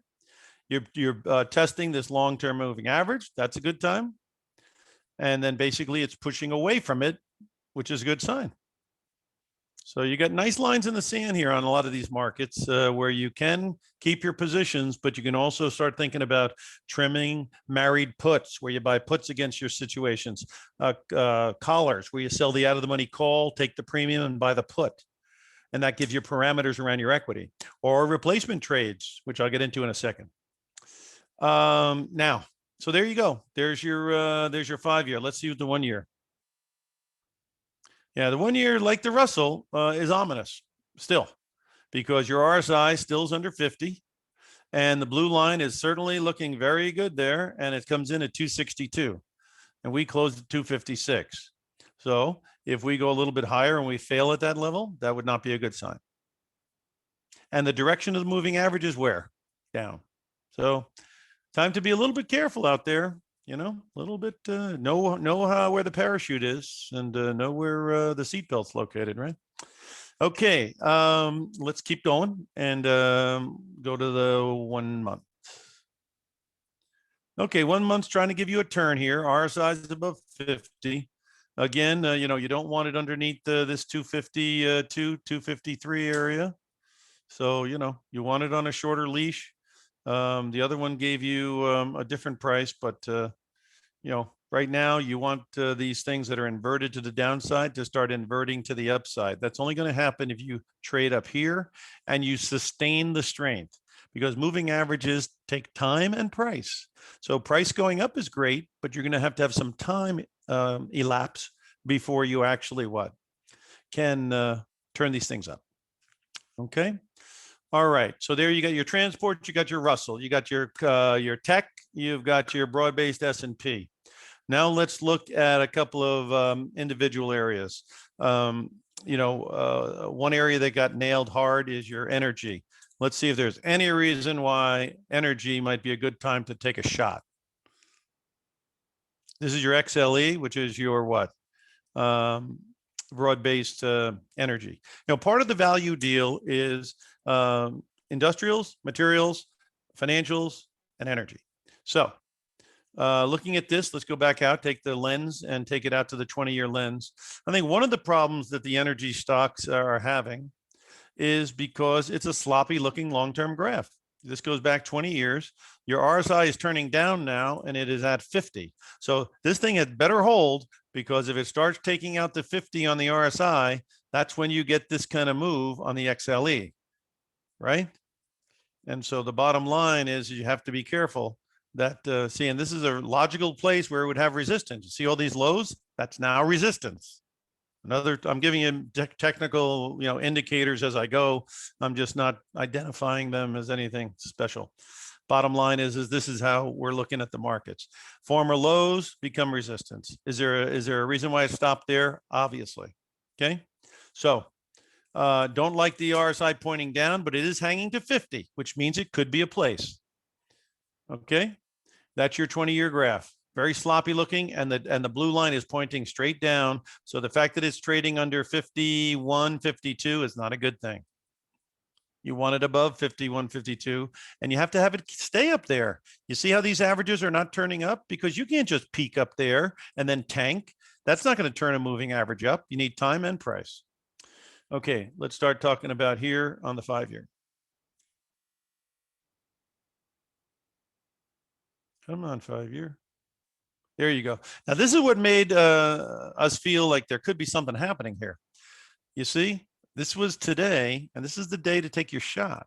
You're testing this long-term moving average. That's a good time. And then basically it's pushing away from it, which is a good sign. So you got nice lines in the sand here on a lot of these markets where you can keep your positions, but you can also start thinking about trimming married puts, where you buy puts against your situations, collars, where you sell the out of the money call, take the premium and buy the put. And that gives you parameters around your equity, or replacement trades, which I'll get into in a second. Now, so there you go. There's your 5-year. Let's see what the 1-year. Yeah, the 1-year, like the Russell, is ominous still, because your RSI still is under 50, and the blue line is certainly looking very good there, and it comes in at 262, and we closed at 256. So if we go a little bit higher and we fail at that level, that would not be a good sign. And the direction of the moving average is where? Down. So time to be a little bit careful out there. You know, a little bit, know how where the parachute is, and know where the seatbelt's located, right? Okay, let's keep going and go to the 1 month. Okay, 1 month's trying to give you a turn here. RSI is above 50. Again, you don't want it underneath this 252, 253 area. So, you want it on a shorter leash. The other one gave you a different price, but right now you want these things that are inverted to the downside to start inverting to the upside. That's only going to happen if you trade up here and you sustain the strength, because moving averages take time and price. So price going up is great, but you're going to have some time elapse before you actually can turn these things up. Okay. All right. So there you got your transport, you got your Russell, you got your tech, you've got your broad-based S&P. Now let's look at a couple of individual areas. One area that got nailed hard is your energy. Let's see if there's any reason why energy might be a good time to take a shot. This is your XLE, which is your what? Broad-based energy. Part of the value deal is industrials, materials, financials, and energy. So looking at this, let's go back out, take the lens and take it out to the 20-year lens. I think one of the problems that the energy stocks are having is because it's a sloppy looking long-term graph. This goes back 20 years. Your RSI is turning down now, and it is at 50. So this thing had better hold, because if it starts taking out the 50 on the RSI, that's when you get this kind of move on the XLE, right? And so the bottom line is you have to be careful that, and this is a logical place where it would have resistance. You see all these lows? That's now resistance. I'm giving you technical, indicators as I go. I'm just not identifying them as anything special. Bottom line is this is how we're looking at the markets. Former lows become resistance. Is there a reason why it stopped there? Obviously. Okay. So don't like the RSI pointing down, but it is hanging to 50, which means it could be a place. Okay. That's your 20-year graph. Very sloppy looking, and the blue line is pointing straight down. So the fact that it's trading under 51, 52 is not a good thing. You want it above 51, 52, and you have to have it stay up there. You see how these averages are not turning up? Because you can't just peak up there and then tank. That's not going to turn a moving average up. You need time and price. Okay, let's start talking about here on the 5-year. Come on, 5-year. There you go. Now, this is what made us feel like there could be something happening here. You see, this was today, and this is the day to take your shot,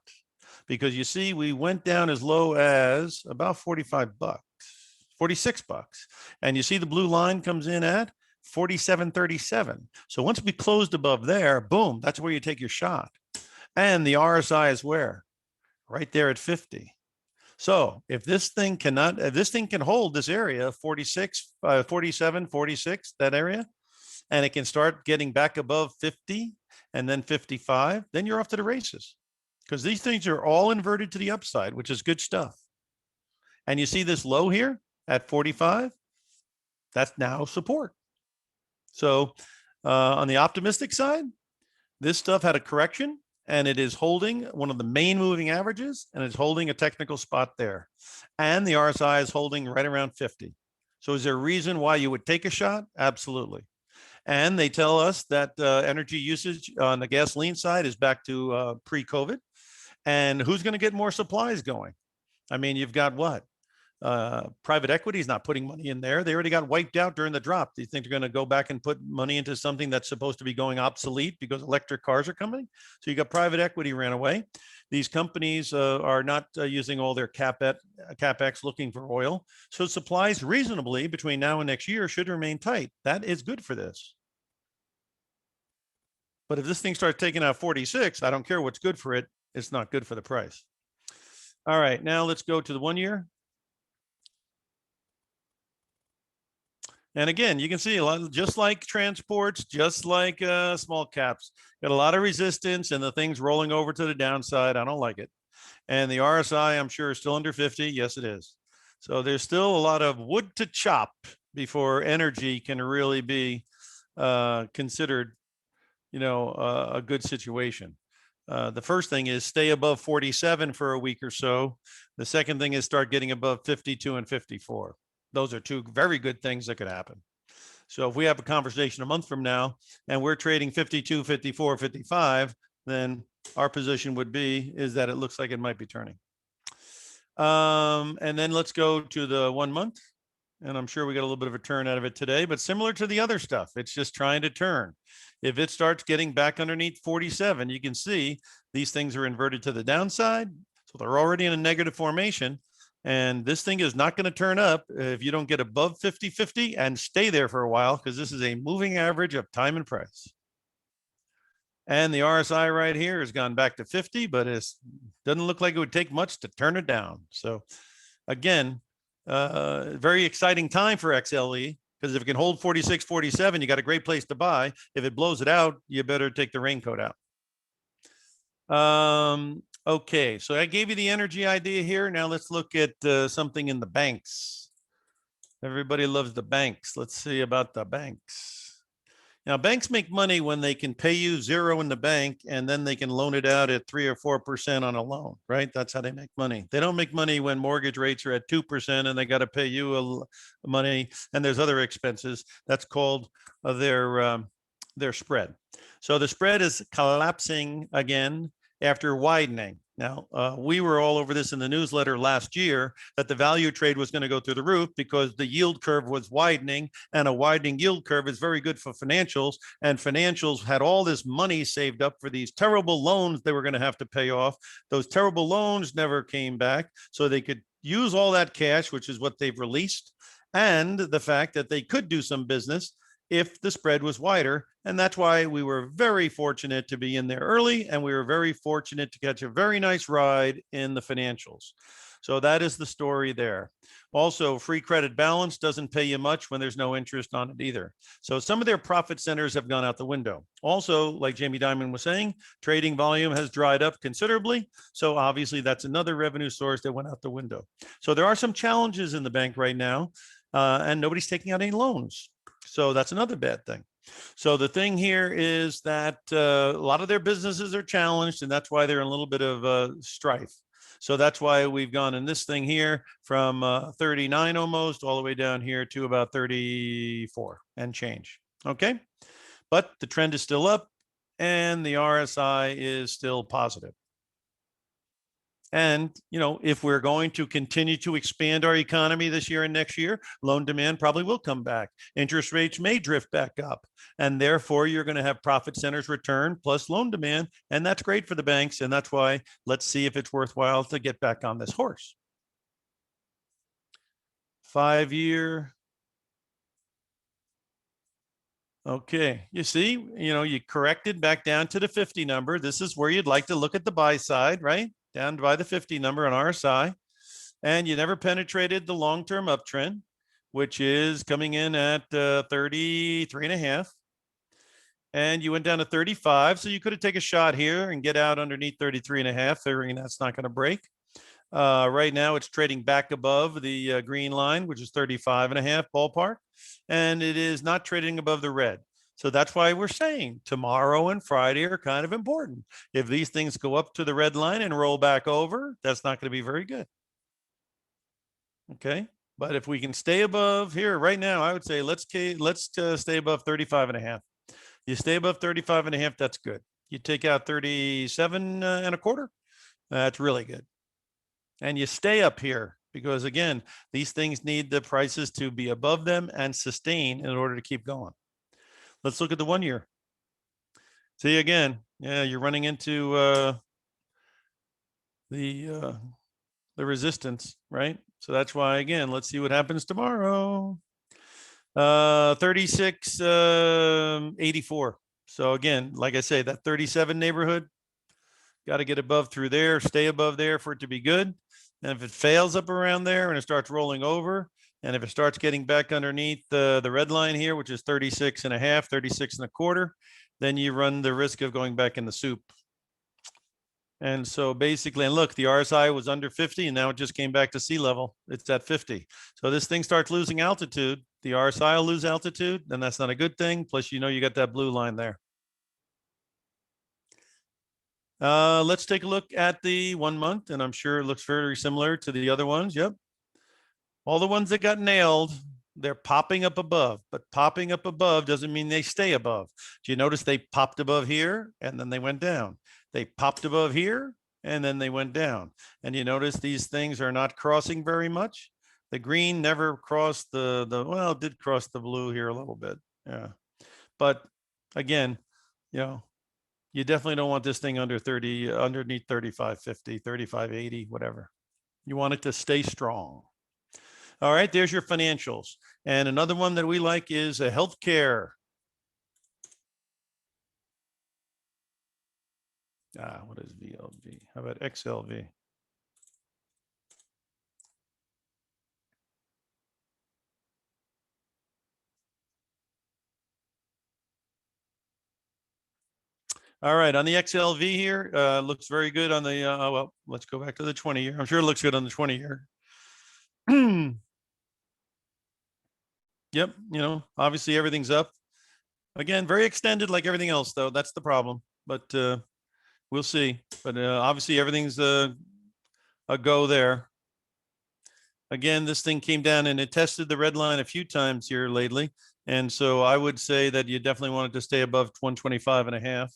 because you see, we went down as low as about $45. $46. And you see the blue line comes in at 47.37. So once we closed above there, boom, that's where you take your shot. And the RSI is where? Right there at 50. So if this thing can hold this area, 46, 47, 46, that area, and it can start getting back above 50 and then 55, then you're off to the races. Because these things are all inverted to the upside, which is good stuff. And you see this low here at 45, that's now support. So on the optimistic side, this stuff had a correction and it is holding one of the main moving averages and it's holding a technical spot there. And the RSI is holding right around 50. So is there a reason why you would take a shot? Absolutely. And they tell us that energy usage on the gasoline side is back to pre-COVID. And who's going to get more supplies going? I mean, you've got what? Private equity is not putting money in there. They already got wiped out during the drop. Do you think they're going to go back and put money into something that's supposed to be going obsolete because electric cars are coming? So you got private equity ran away. These companies are not using all their capex looking for oil. So supplies reasonably between now and next year should remain tight. That is good for this. But if this thing starts taking out 46, I don't care what's good for it. It's not good for the price. All right, now let's go to the 1 year. And again, you can see a lot, just like transports, just like small caps, got a lot of resistance and the thing's rolling over to the downside. I don't like it. And the RSI, I'm sure, is still under 50. Yes, it is. So there's still a lot of wood to chop before energy can really be considered, a good situation. The first thing is stay above 47 for a week or so. The second thing is start getting above 52 and 54. Those are two very good things that could happen. So if we have a conversation a month from now and we're trading 52, 54, 55, then our position would be is that it looks like it might be turning. And then let's go to the 1 month. And I'm sure we got a little bit of a turn out of it today, but similar to the other stuff, it's just trying to turn. If it starts getting back underneath 47, you can see these things are inverted to the downside. So they're already in a negative formation. And this thing is not going to turn up if you don't get above 50-50 and stay there for a while, because this is a moving average of time and price. And the RSI right here has gone back to 50, but it doesn't look like it would take much to turn it down. So again, very exciting time for XLE, because if it can hold 46, 47, you got a great place to buy. If it blows it out, you better take the raincoat out. Okay, so I gave you the energy idea here. Now let's look at something in the banks. Everybody loves the banks. Let's see about the banks. Now, banks make money when they can pay you zero in the bank and then they can loan it out at 3 or 4% on a loan, right? That's how they make money. They don't make money when mortgage rates are at 2% and they got to pay you money and there's other expenses. That's called their spread. So the spread is collapsing again after widening. Now, we were all over this in the newsletter last year that the value trade was going to go through the roof because the yield curve was widening, and a widening yield curve is very good for financials. And financials had all this money saved up for these terrible loans they were going to have to pay off. Those terrible loans never came back, so they could use all that cash, which is what they've released, and the fact that they could do some business if the spread was wider. And that's why we were very fortunate to be in there early, and we were very fortunate to catch a very nice ride in the financials. So that is the story there. Also, free credit balance doesn't pay you much when there's no interest on it either. So some of their profit centers have gone out the window. Also, like Jamie Dimon was saying, trading volume has dried up considerably. So obviously that's another revenue source that went out the window. So there are some challenges in the bank right now, and nobody's taking out any loans. So that's another bad thing. So the thing here is that a lot of their businesses are challenged, and that's why they're in a little bit of strife. So that's why we've gone in this thing here from 39 almost all the way down here to about 34 and change. Okay. But the trend is still up and the RSI is still positive. And, if we're going to continue to expand our economy this year and next year, loan demand probably will come back. Interest rates may drift back up. And therefore, you're going to have profit centers return plus loan demand. And that's great for the banks. And that's why let's see if it's worthwhile to get back on this horse. 5-year. Okay, you see, you corrected back down to the 50 number. This is where you'd like to look at the buy side, right? Down by the 50 number on RSI. And you never penetrated the long-term uptrend, which is coming in at 33.5. And you went down to 35. So you could have taken a shot here and get out underneath 33.5, figuring that's not going to break. Right now, it's trading back above the green line, which is 35.5 ballpark, and it is not trading above the red. So that's why we're saying tomorrow and Friday are kind of important. If these things go up to the red line and roll back over, that's not going to be very good. Okay. But if we can stay above here right now, I would say let's stay above 35.5. You stay above 35.5, that's good. You take out 37.25, that's really good. And you stay up here because, again, these things need the prices to be above them and sustain in order to keep going. Let's look at the 1 year. See, again, yeah, you're running into the resistance, right? So that's why, again, let's see what happens tomorrow. 36.84. So again, like I say, that 37 neighborhood, got to get above through there, stay above there for it to be good. And if it fails up around there and it starts rolling over, and if it starts getting back underneath the red line here, which is 36.5, 36.25, then you run the risk of going back in the soup. And so basically, and look, the RSI was under 50 and now it just came back to sea level. It's at 50. So this thing starts losing altitude. The RSI will lose altitude, and that's not a good thing. Plus, you got that blue line there. Let's take a look at the 1 month, and I'm sure it looks very similar to the other ones. Yep. All the ones that got nailed, they're popping up above, but popping up above doesn't mean they stay above. Do you notice they popped above here and then they went down? They popped above here and then they went down. And you notice these things are not crossing very much. The green never crossed well, it did cross the blue here a little bit. Yeah. But again, you definitely don't want this thing underneath 35.50, 35.80, whatever. You want it to stay strong. All right, there's your financials. And another one that we like is a healthcare. What is VLV? How about XLV? All right, on the XLV here, looks very good on the, well, let's go back to the 20-year. I'm sure it looks good on the 20-year. Yep, obviously everything's up. Again, very extended like everything else, though. That's the problem. But we'll see. But obviously everything's a go there. Again, this thing came down and it tested the red line a few times here lately. And so I would say that you definitely wanted to stay above 125.5.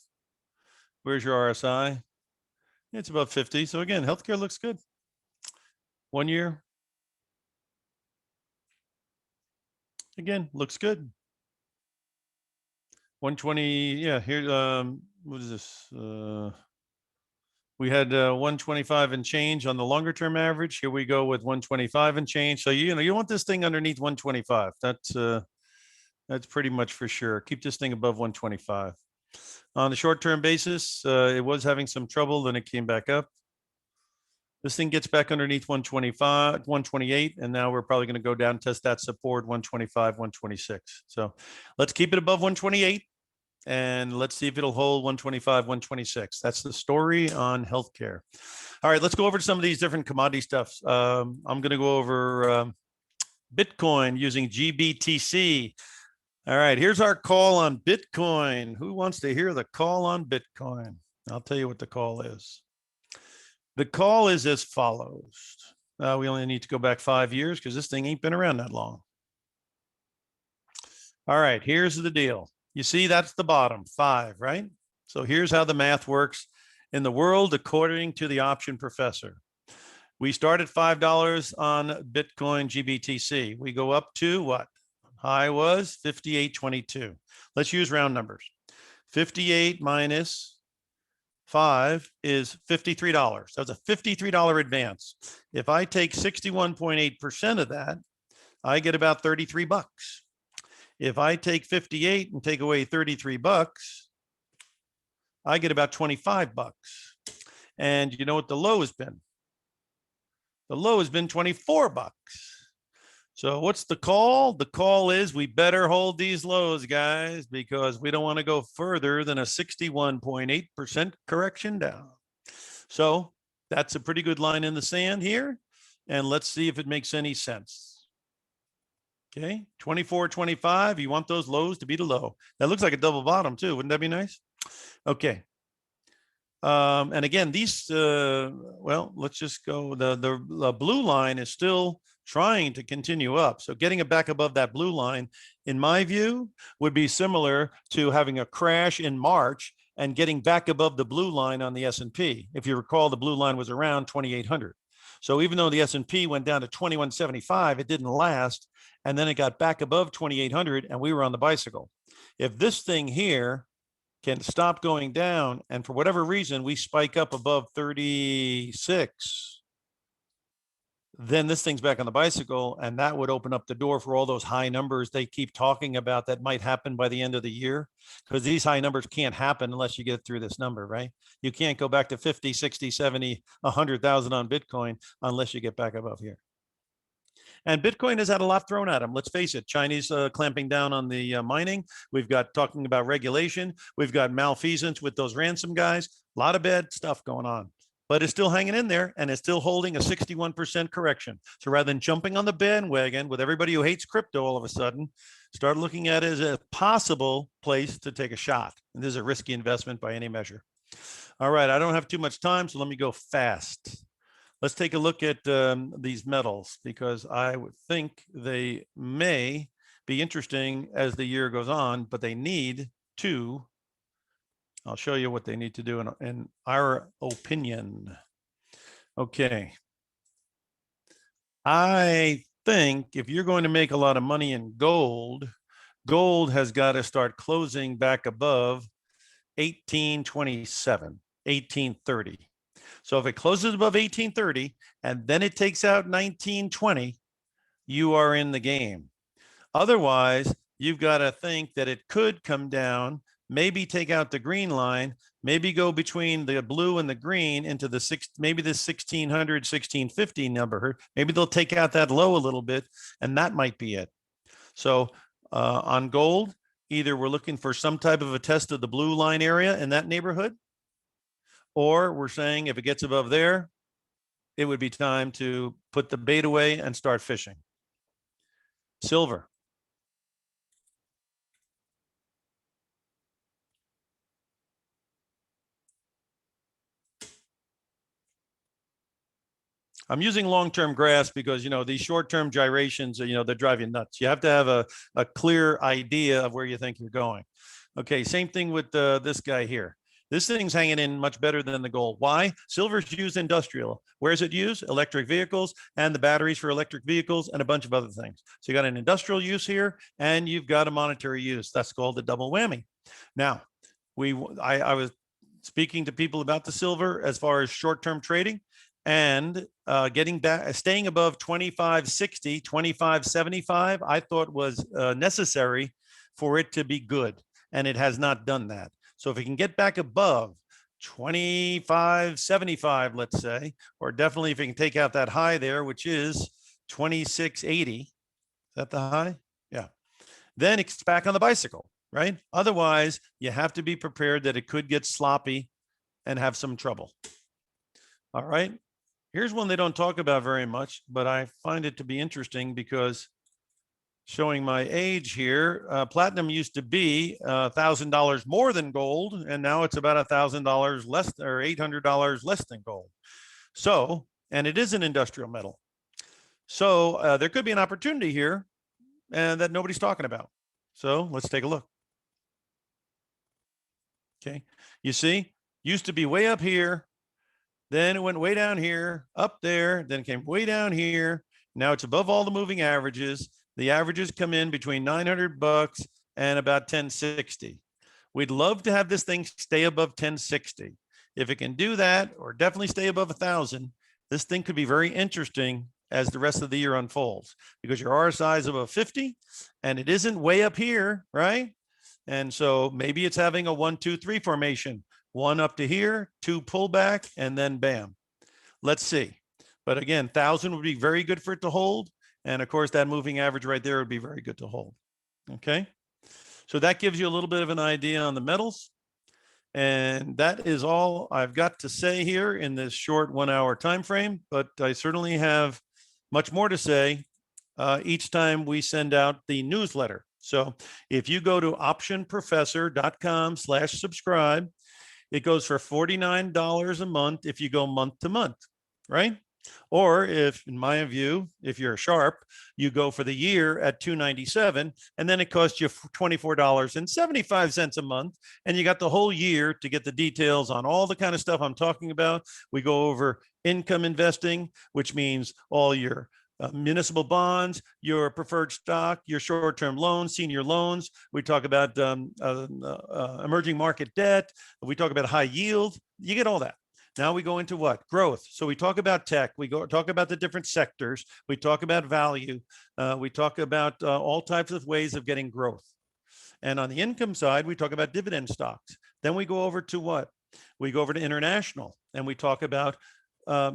Where's your RSI? It's above 50. So again, healthcare looks good. 1 year. Again, looks good. 120. Yeah, here, what is this? We had 125 and change on the longer term average. Here we go with 125 and change. So, you want this thing underneath 125. That's pretty much for sure. Keep this thing above 125. On the short term basis, it was having some trouble, then it came back up. This thing gets back underneath 125, 128, and now we're probably going to go down, test that support 125, 126. So let's keep it above 128. And let's see if it'll hold 125, 126. That's the story on healthcare. All right, let's go over some of these different commodity stuffs. I'm going to go over Bitcoin using GBTC. All right, here's our call on Bitcoin. Who wants to hear the call on Bitcoin? I'll tell you what the call is. The call is as follows. We only need to go back 5 years because this thing ain't been around that long. All right, here's the deal. You see, that's the bottom, 5, right? So here's how the math works in the world according to the option professor. We start at $5 on Bitcoin GBTC. We go up to what? High was 58.22. Let's use round numbers. 58 minus 5 is $53. That was a $53 advance. If I take 61.8% of that, I get about 33 bucks. If I take 58 and take away 33 bucks, I get about 25 bucks. And you know what the low has been? The low has been 24 bucks. So what's the call? The call is we better hold these lows, guys, because we don't want to go further than a 61.8% correction down. So that's a pretty good line in the sand here. And let's see if it makes any sense. Okay, 24.25. You want those lows to be the low. That looks like a double bottom too. Wouldn't that be nice? Okay. And again, these, well, let's just go. The blue line is still trying to continue up. So getting it back above that blue line, in my view, would be similar to having a crash in March and getting back above the blue line on the S&P. If you recall, the blue line was around 2,800. So even though the S&P went down to 2175, it didn't last. And then it got back above 2,800 and we were on the bicycle. If this thing here can stop going down, and for whatever reason, we spike up above 36, then this thing's back on the bicycle, and that would open up the door for all those high numbers they keep talking about that might happen by the end of the year, because these high numbers can't happen unless you get through this number, right? You can't go back to 50, 60, 70, 100,000 on Bitcoin unless you get back above here. And Bitcoin has had a lot thrown at them. Let's face it, Chinese clamping down on the mining. We've got talking about regulation. We've got malfeasance with those ransom guys. A lot of bad stuff going on. But it's still hanging in there and it's still holding a 61% correction. So rather than jumping on the bandwagon with everybody who hates crypto all of a sudden, start looking at it as a possible place to take a shot. And this is a risky investment by any measure. All right, I don't have too much time, so let me go fast. Let's take a look at these metals, because I would think they may be interesting as the year goes on, but they need to, I'll show you what they need to do in our opinion. Okay. I think if you're going to make a lot of money in gold, gold has got to start closing back above 1827, 1830. So if it closes above 1830 and then it takes out 1920, you are in the game. Otherwise, you've got to think that it could come down, maybe take out the green line, maybe go between the blue and the green into the maybe the 1600, 1650 number. Maybe they'll take out that low a little bit, and that might be it. So on gold, either we're looking for some type of a test of the blue line area in that neighborhood, or we're saying if it gets above there, it would be time to put the bait away and start fishing. Silver. I'm using long-term graphs because, you know, these short-term gyrations, you know, they drive you nuts. You have to have a clear idea of where you think you're going. Okay, same thing with this guy here. This thing's hanging in much better than the gold. Why? Silver's used industrial. Where is it used? Electric vehicles and the batteries for electric vehicles and a bunch of other things. So you got an industrial use here and you've got a monetary use. That's called the double whammy. Now, I was speaking to people about the silver as far as short-term trading, and getting back, staying above 2560, 2575, I thought was necessary for it to be good. And it has not done that. So if it can get back above 2575, let's say, or definitely if it can take out that high there, which is 2680, is that the high? Yeah. Then it's back on the bicycle, right? Otherwise, you have to be prepared that it could get sloppy and have some trouble. All right. Here's one they don't talk about very much, but I find it to be interesting because showing my age here, platinum used to be $1,000 more than gold, and now it's about $1,000 less or $800 less than gold. So, and it is an industrial metal. So there could be an opportunity here and that nobody's talking about. So let's take a look. Okay, you see, used to be way up here, then it went way down here, up there, then it came way down here. Now it's above all the moving averages. The averages come in between 900 bucks and about 1060. We'd love to have this thing stay above 1060. If it can do that, or definitely stay above 1,000, this thing could be very interesting as the rest of the year unfolds, because your RSI is above 50 and it isn't way up here, right? And so maybe it's having a 1, 2, 3 formation, one up to here, two pullback, and then bam. Let's see. But again, 1,000 would be very good for it to hold. And of course, that moving average right there would be very good to hold. Okay. So that gives you a little bit of an idea on the metals. And that is all I've got to say here in this short 1 hour time frame, but I certainly have much more to say each time we send out the newsletter. So if you go to optionprofessor.com/subscribe, it goes for $49 a month if you go month to month, right? Or if, in my view, if you're sharp, you go for the year at $297, and then it costs you $24.75 a month, and you got the whole year to get the details on all the kind of stuff I'm talking about. We go over income investing, which means all your municipal bonds, your preferred stock, your short-term loans, senior loans. We talk about emerging market debt. We talk about high yield. You get all that. Now we go into what? Growth. So we talk about tech. We talk about the different sectors. We talk about value. We talk about all types of ways of getting growth. And on the income side, we talk about dividend stocks. Then we go over to what? We go over to international, and we talk about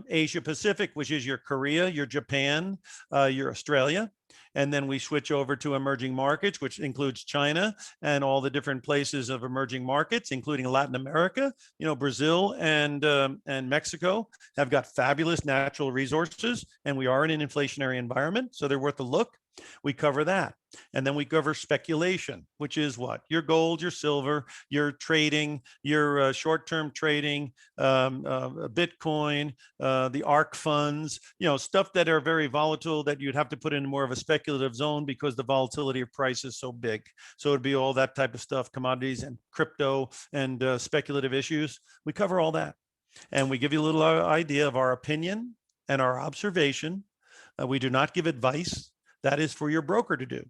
Asia Pacific, which is your Korea, your Japan, your Australia. And then we switch over to emerging markets, which includes China and all the different places of emerging markets, including Latin America. You know, Brazil and Mexico have got fabulous natural resources, and we are in an inflationary environment, so they're worth a look. We cover that. And then we cover speculation, which is what? Your gold, your silver, your trading, your short-term trading, Bitcoin, the ARK funds, you know, stuff that are very volatile that you'd have to put in more of a speculative zone because the volatility of price is so big. So it'd be all that type of stuff, commodities and crypto and speculative issues. We cover all that. And we give you a little idea of our opinion and our observation. We do not give advice. That is for your broker to do.